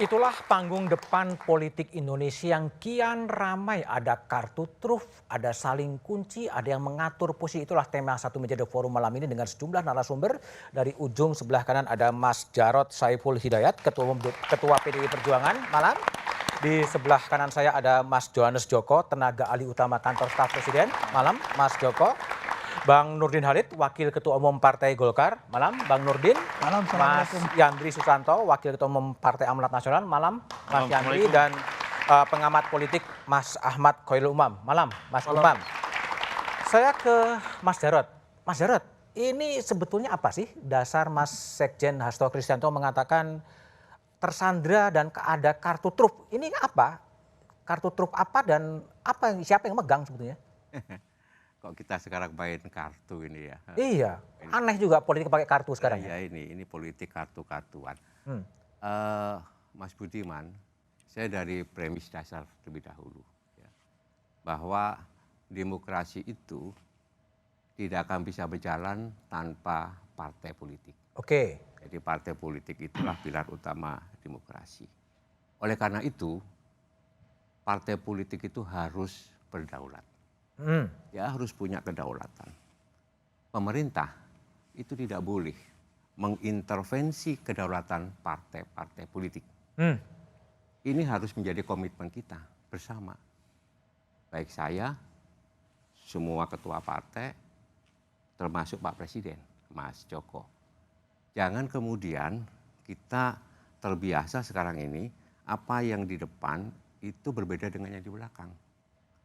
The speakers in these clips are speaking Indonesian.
Itulah panggung depan politik Indonesia yang kian ramai. Ada kartu truf, ada saling kunci, ada yang mengatur posisi. Itulah tema satu meja The Forum malam ini dengan sejumlah narasumber. Dari ujung sebelah kanan ada Mas Jarod Saiful Hidayat, Ketua PDI Perjuangan malam. Di sebelah kanan saya ada Mas Johannes Joko, tenaga ahli utama kantor staf Presiden. Malam, Mas Joko. Bang Nurdin Halid, Wakil Ketua Umum Partai Golkar. Malam, Bang Nurdin. Malam, Mas Assalamualaikum. Yandri Susanto, Wakil Ketua Umum Partai Amanat Nasional. Malam, Mas Yandri. Dan pengamat politik Mas Ahmad Khoirul Umam. Malam, Mas Umam. Saya ke Mas Jarod. Mas Jarod, ini sebetulnya apa sih dasar Mas Sekjen Hasto Kristianto mengatakan tersandra dan ada kartu truf? Ini apa? Kartu truf apa dan siapa yang megang sebetulnya? Kok kita sekarang main kartu ini ya? Iya, aneh juga politik pakai kartu sekarang ya. Ya ini politik kartu-kartuan. Hmm. Mas Budiman, saya dari premis dasar terlebih dahulu, ya, bahwa demokrasi itu tidak akan bisa berjalan tanpa partai politik. Oke. Jadi partai politik itulah pilar utama demokrasi. Oleh karena itu, partai politik itu harus berdaulat. Ya harus punya kedaulatan. Pemerintah itu tidak boleh mengintervensi kedaulatan partai-partai politik. Ini harus menjadi komitmen kita bersama. Baik saya, semua ketua partai, termasuk Pak Presiden, Mas Joko. Jangan kemudian kita terbiasa sekarang ini, apa yang di depan itu berbeda dengan yang di belakang.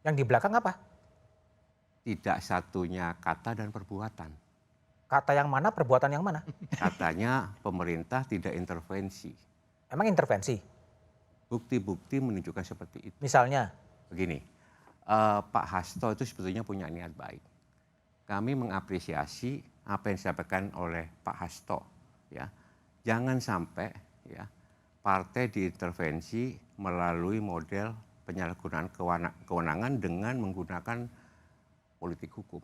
Yang di belakang apa? Tidak satunya kata dan perbuatan. Kata yang mana, perbuatan yang mana? Katanya pemerintah tidak intervensi. Emang intervensi? Bukti-bukti menunjukkan seperti itu. Misalnya? Begini, Pak Hasto itu sebetulnya punya niat baik. Kami mengapresiasi apa yang disampaikan oleh Pak Hasto. Ya, jangan sampai ya partai diintervensi melalui model penyalahgunaan kewenangan dengan menggunakan politik hukum.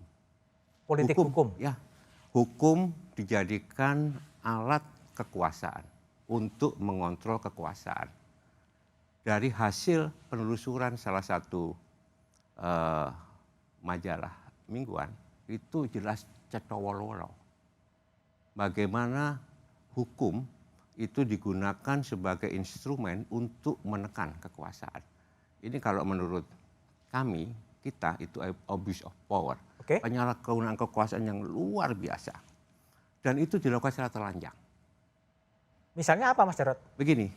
Politik hukum? Ya, hukum dijadikan alat kekuasaan untuk mengontrol kekuasaan. Dari hasil penelusuran salah satu majalah mingguan, itu jelas cetowol-wolol. Bagaimana hukum itu digunakan sebagai instrumen untuk menekan kekuasaan. Ini kalau menurut kami, kita itu abuse of power, penyalahgunaan kekuasaan yang luar biasa, dan itu dilakukan secara telanjang. Misalnya apa, Mas Jarod? Begini,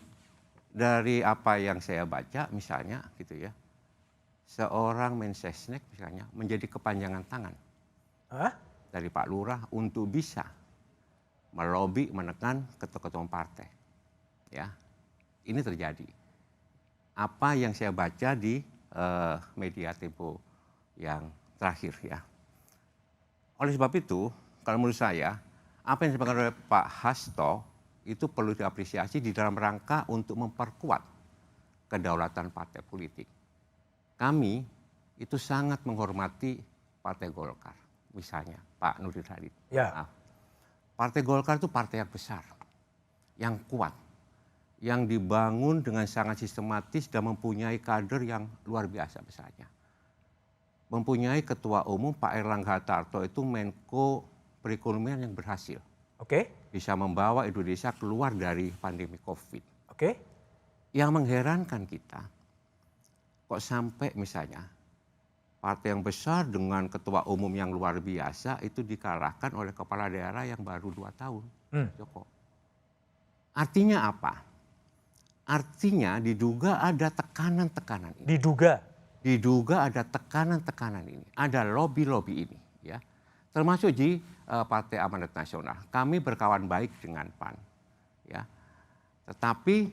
dari apa yang saya baca, misalnya gitu ya, seorang Mensesnek misalnya menjadi kepanjangan tangan dari Pak Lurah untuk bisa melobi menekan ketua-ketua partai. Ya, ini terjadi. Apa yang saya baca di media Tempo yang terakhir ya. Oleh sebab itu, kalau menurut saya, apa yang disampaikan oleh Pak Hasto itu perlu diapresiasi di dalam rangka untuk memperkuat kedaulatan partai politik. Kami itu sangat menghormati Partai Golkar, misalnya Pak Nurdin Halid. Ya. Nah, Partai Golkar itu partai yang besar, yang kuat, yang dibangun dengan sangat sistematis dan mempunyai kader yang luar biasa besarnya. Mempunyai ketua umum Pak Erlangga Hartarto itu Menko Perekonomian yang berhasil. Bisa membawa Indonesia keluar dari pandemi COVID. Yang mengherankan kita, kok sampai misalnya partai yang besar dengan ketua umum yang luar biasa itu dikalahkan oleh kepala daerah yang baru 2 tahun. Joko. Artinya apa? Artinya diduga ada tekanan-tekanan ini. Diduga ada tekanan-tekanan ini. Ada lobby-lobby ini. Ya. Termasuk di Partai Amanat Nasional. Kami berkawan baik dengan PAN. Ya. Tetapi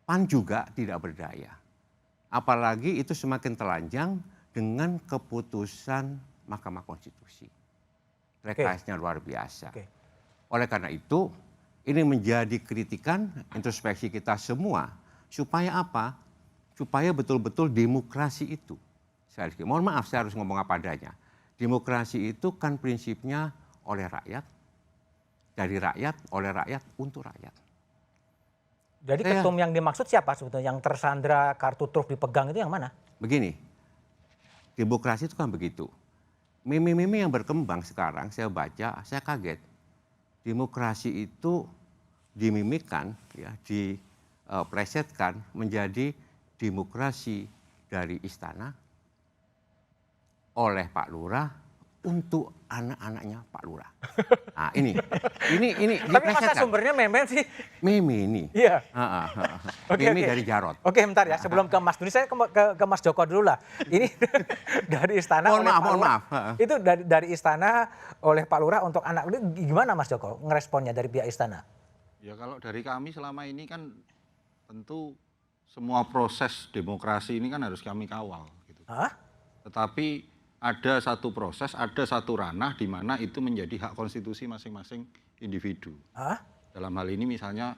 PAN juga tidak berdaya. Apalagi itu semakin telanjang dengan keputusan Mahkamah Konstitusi. Rekayasnya luar biasa. Oleh karena itu, ini menjadi kritikan introspeksi kita semua. Supaya apa? Supaya betul-betul demokrasi itu. Mohon maaf saya harus ngomong apa adanya. Demokrasi itu kan prinsipnya oleh rakyat, dari rakyat, oleh rakyat, untuk rakyat. Jadi ketum yang dimaksud siapa sebetulnya? Yang tersandra kartu truf dipegang itu yang mana? Begini, demokrasi itu kan begitu. Meme-meme yang berkembang sekarang saya baca, saya kaget. Demokrasi itu dimimikan, ya, dipresetkan menjadi demokrasi dari istana oleh Pak Lurah untuk anak-anaknya Pak Lurah. Nah, ini Tapi masa sumbernya meme sih? Meme ini. Iya. Meme dari Jarot. Oke, bentar ya. Sebelum ke Mas Duni, saya ke Mas Joko dulu lah. Ini dari istana Mohon oleh Pak Lurah. maaf. Itu dari istana oleh Pak Lurah untuk anak. Gimana Mas Joko ngeresponnya dari pihak istana? Ya kalau dari kami selama ini kan tentu semua proses demokrasi ini kan harus kami kawal. Gitu. Hah? Tetapi ada satu proses, ada satu ranah di mana itu menjadi hak konstitusi masing-masing individu. Hah? Dalam hal ini misalnya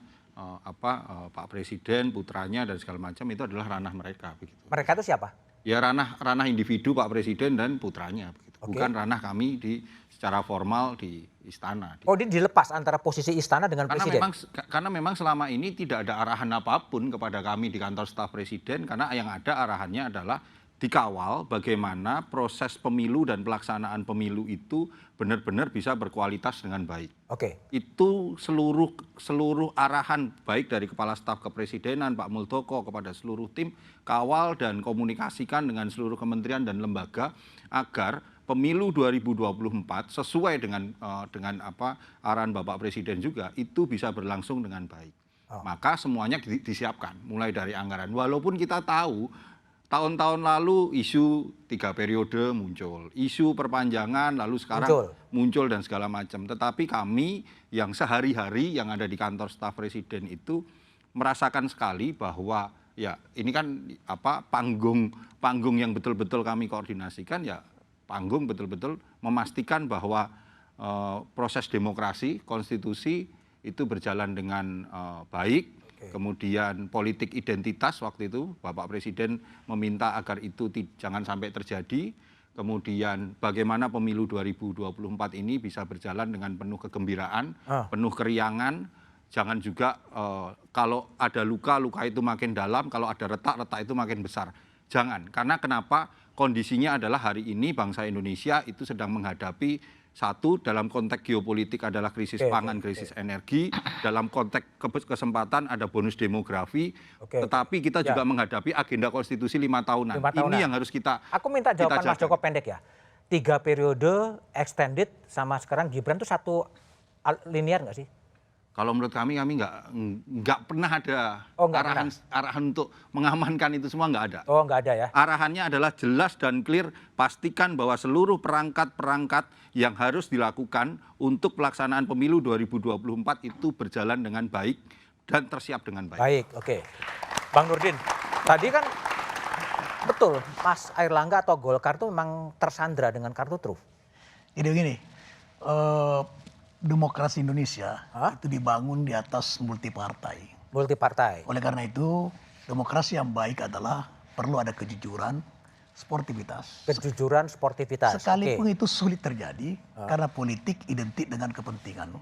Pak Presiden, putranya dan segala macam itu adalah ranah mereka. Begitu. Mereka itu siapa? Ya ranah individu Pak Presiden dan putranya. Begitu. Bukan ranah kami secara formal di istana. Oh, dia dilepas antara posisi istana dengan presiden? Karena memang selama ini tidak ada arahan apapun kepada kami di kantor staf presiden, karena yang ada arahannya adalah dikawal bagaimana proses pemilu dan pelaksanaan pemilu itu benar-benar bisa berkualitas dengan baik. Oke. Itu seluruh arahan baik dari Kepala Staf Kepresidenan Pak Muldoko kepada seluruh tim kawal dan komunikasikan dengan seluruh kementerian dan lembaga agar pemilu 2024 sesuai dengan arahan Bapak Presiden juga itu bisa berlangsung dengan baik. Maka semuanya disiapkan mulai dari anggaran. Walaupun kita tahu tahun-tahun lalu isu 3 periode muncul, isu perpanjangan lalu sekarang muncul dan segala macam. Tetapi kami yang sehari-hari yang ada di kantor staf presiden itu merasakan sekali bahwa ya ini kan panggung yang betul-betul kami koordinasikan, ya panggung betul-betul memastikan bahwa proses demokrasi, konstitusi itu berjalan dengan baik. Kemudian politik identitas waktu itu Bapak Presiden meminta agar itu jangan sampai terjadi. Kemudian bagaimana pemilu 2024 ini bisa berjalan dengan penuh kegembiraan, penuh keriangan. Jangan juga kalau ada luka itu makin dalam, kalau ada retak itu makin besar. Jangan, karena kenapa? Kondisinya adalah hari ini bangsa Indonesia itu sedang menghadapi satu, dalam konteks geopolitik adalah krisis pangan, krisis energi. Dalam konteks kesempatan ada bonus demografi. Tetapi kita juga menghadapi agenda konstitusi 5 tahunan. Ini yang harus kita Aku minta jawaban Mas Joko pendek ya. 3 periode extended sama sekarang Gibran itu satu linear nggak sih? Kalau menurut kami nggak pernah ada arahan untuk mengamankan itu semua, nggak ada. Oh, nggak ada ya? Arahannya adalah jelas dan clear, pastikan bahwa seluruh perangkat-perangkat yang harus dilakukan untuk pelaksanaan pemilu 2024 itu berjalan dengan baik dan tersiap dengan baik. Baik, oke. Bang Nurdin, tadi kan betul Mas Airlangga atau Golkar itu memang tersandra dengan kartu truf. Jadi begini, demokrasi Indonesia itu dibangun di atas multipartai. Multipartai. Oleh karena itu, demokrasi yang baik adalah perlu ada kejujuran, sportivitas. Kejujuran, sportivitas. Sekalipun itu sulit terjadi karena politik identik dengan kepentingan.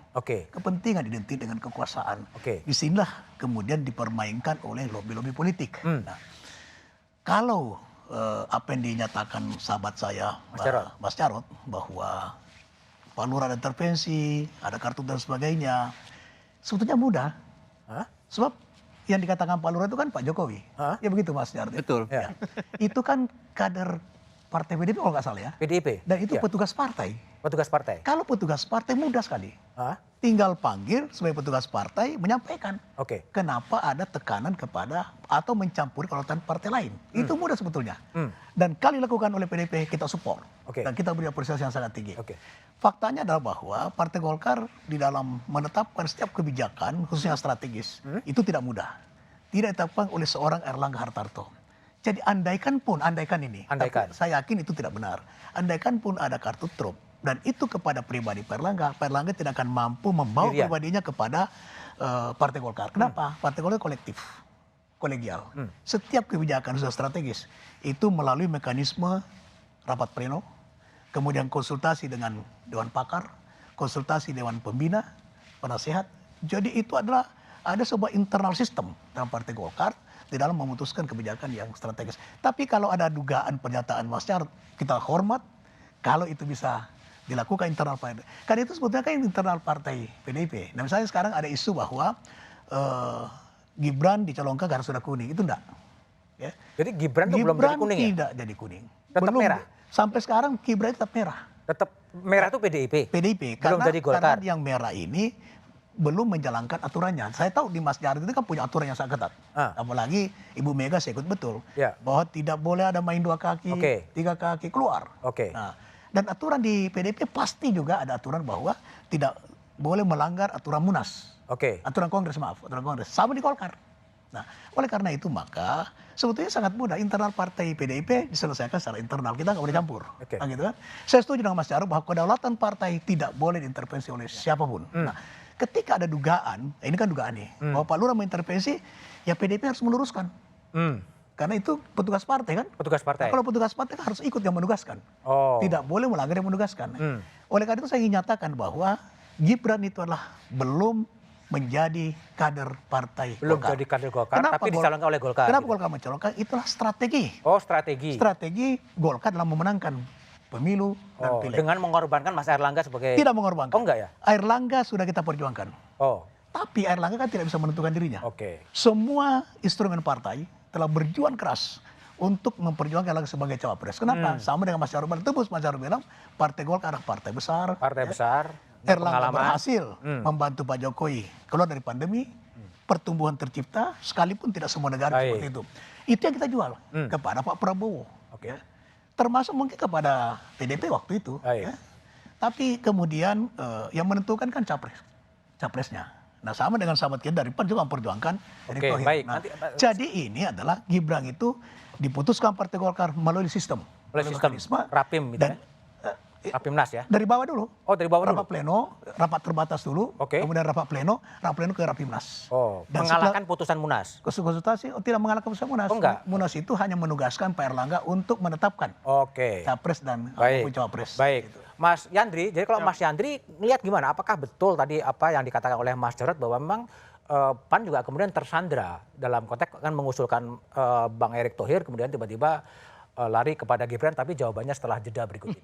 Kepentingan identik dengan kekuasaan. Disinilah kemudian dipermainkan oleh lobby-lobby politik. Nah, kalau apa yang dinyatakan sahabat saya, Mas Jarot, bahwa Pak Lurah ada intervensi, ada kartu dan sebagainya. Sebetulnya mudah. Sebab yang dikatakan Pak Lurah itu kan Pak Jokowi. Ya begitu Mas Jarod. Betul. Ya. Itu kan kader partai PDIP kalau nggak salah ya. PDIP. Dan itu petugas partai. Petugas partai. Kalau petugas partai mudah sekali. Tinggal panggil sebagai petugas partai menyampaikan. Kenapa ada tekanan kepada atau mencampuri kedaulatan partai lain. Itu mudah sebetulnya. Dan kali dilakukan oleh PDIP kita support. Dan kita beri apresiasi yang sangat tinggi. Faktanya adalah bahwa Partai Golkar di dalam menetapkan setiap kebijakan, khususnya strategis, itu tidak mudah. Tidak ditetapkan oleh seorang Erlangga Hartarto. Jadi andaikan ini, saya yakin itu tidak benar. Andaikan pun ada kartu truf, dan itu kepada pribadi Pak Erlangga tidak akan mampu membawa pribadinya kepada Partai Golkar. Kenapa? Partai Golkar kolektif, kolegial. Setiap kebijakan sudah strategis, itu melalui mekanisme rapat pleno, kemudian konsultasi dengan Dewan Pakar, konsultasi Dewan Pembina, penasehat. Jadi itu adalah ada sebuah internal sistem dalam Partai Golkar di dalam memutuskan kebijakan yang strategis. Tapi kalau ada dugaan pernyataan Mas Jarod, kita hormat kalau itu bisa dilakukan internal partai. Kan itu sebetulnya kan internal partai PDIP. Nah misalnya sekarang ada isu bahwa Gibran dicalonkan karena sudah kuning, itu enggak. Ya. Jadi Gibran itu belum jadi kuning ya? Tidak jadi kuning. Tetap merah? Sampai sekarang Gibran tetap merah. Tetap merah itu PDIP? PDIP. Belum jadi Golkar? Karena yang merah ini belum menjalankan aturannya. Saya tahu di Mas Jarod itu kan punya aturan yang sangat ketat. Apalagi Ibu Mega saya ikut betul. Bahwa tidak boleh ada main 2 kaki, 3 kaki keluar. Nah, dan aturan di PDIP pasti juga ada aturan bahwa tidak boleh melanggar aturan Munas. Aturan Kongres, maaf. Aturan Kongres. Sama di Golkar. Nah, oleh karena itu maka sebetulnya sangat mudah internal partai PDIP diselesaikan secara internal. Kita nggak boleh campur. Nah, gitu kan? Saya setuju dengan Mas Jarod bahwa kedaulatan partai tidak boleh diintervensi oleh siapapun. Nah, ketika ada dugaan, ini kan dugaan nih, bahwa Pak Lurah mengintervensi, ya PDIP harus meluruskan. Karena itu petugas partai kan? Petugas partai. Nah, kalau petugas partai kan harus ikut yang menugaskan. Tidak boleh melanggar yang menugaskan. Oleh karena itu saya ingin nyatakan bahwa Gibran itu adalah belum menjadi kader partai Belum Golkar. jadi kader Golkar, tapi dicalonkan oleh Golkar. Kenapa Golkar mencalonkan? Itulah strategi. Strategi. Strategi Golkar dalam memenangkan pemilu dan pileg. Dengan mengorbankan Mas Airlangga sebagai... Tidak mengorbankan. Enggak ya? Airlangga sudah kita perjuangkan. Tapi Airlangga kan tidak bisa menentukan dirinya. Semua instrumen partai telah berjuang keras untuk memperjuangkan Airlangga sebagai cawapres. Kenapa? Sama dengan Mas Jarod tebus, Mas Jarod bilang Partai Golkar adalah partai besar. Partai besar. Airlangga berhasil membantu Pak Jokowi keluar dari pandemi, pertumbuhan tercipta, sekalipun tidak semua negara seperti itu. Itu yang kita jual kepada Pak Prabowo. Ya. Termasuk mungkin kepada PDP waktu itu. Ya. Tapi kemudian yang menentukan kan capresnya. Nah sama dengan sahabat kita dari PAN juga memperjuangkan Erick Thohir. Nah, jadi ini adalah Gibran itu diputuskan Partai Golkar melalui sistem. Melalui sistem Rapim gitu ya? Rapimnas ya? Dari bawah dulu. Dari bawah dulu? Rapat pleno, rapat terbatas dulu, kemudian rapat pleno ke Rapimnas. Dan mengalahkan putusan Munas? Konsultasi tidak mengalahkan putusan Munas. Enggak? Munas itu hanya menugaskan Pak Airlangga untuk menetapkan capres dan cawapres. Baik. Gitu. Mas Yandri, jadi kalau Mas Yandri lihat gimana? Apakah betul tadi apa yang dikatakan oleh Mas Jarod bahwa memang PAN juga kemudian tersandra dalam konteks kan mengusulkan Bang Erick Thohir kemudian tiba-tiba lari kepada Gibran, tapi jawabannya setelah jeda berikut ini.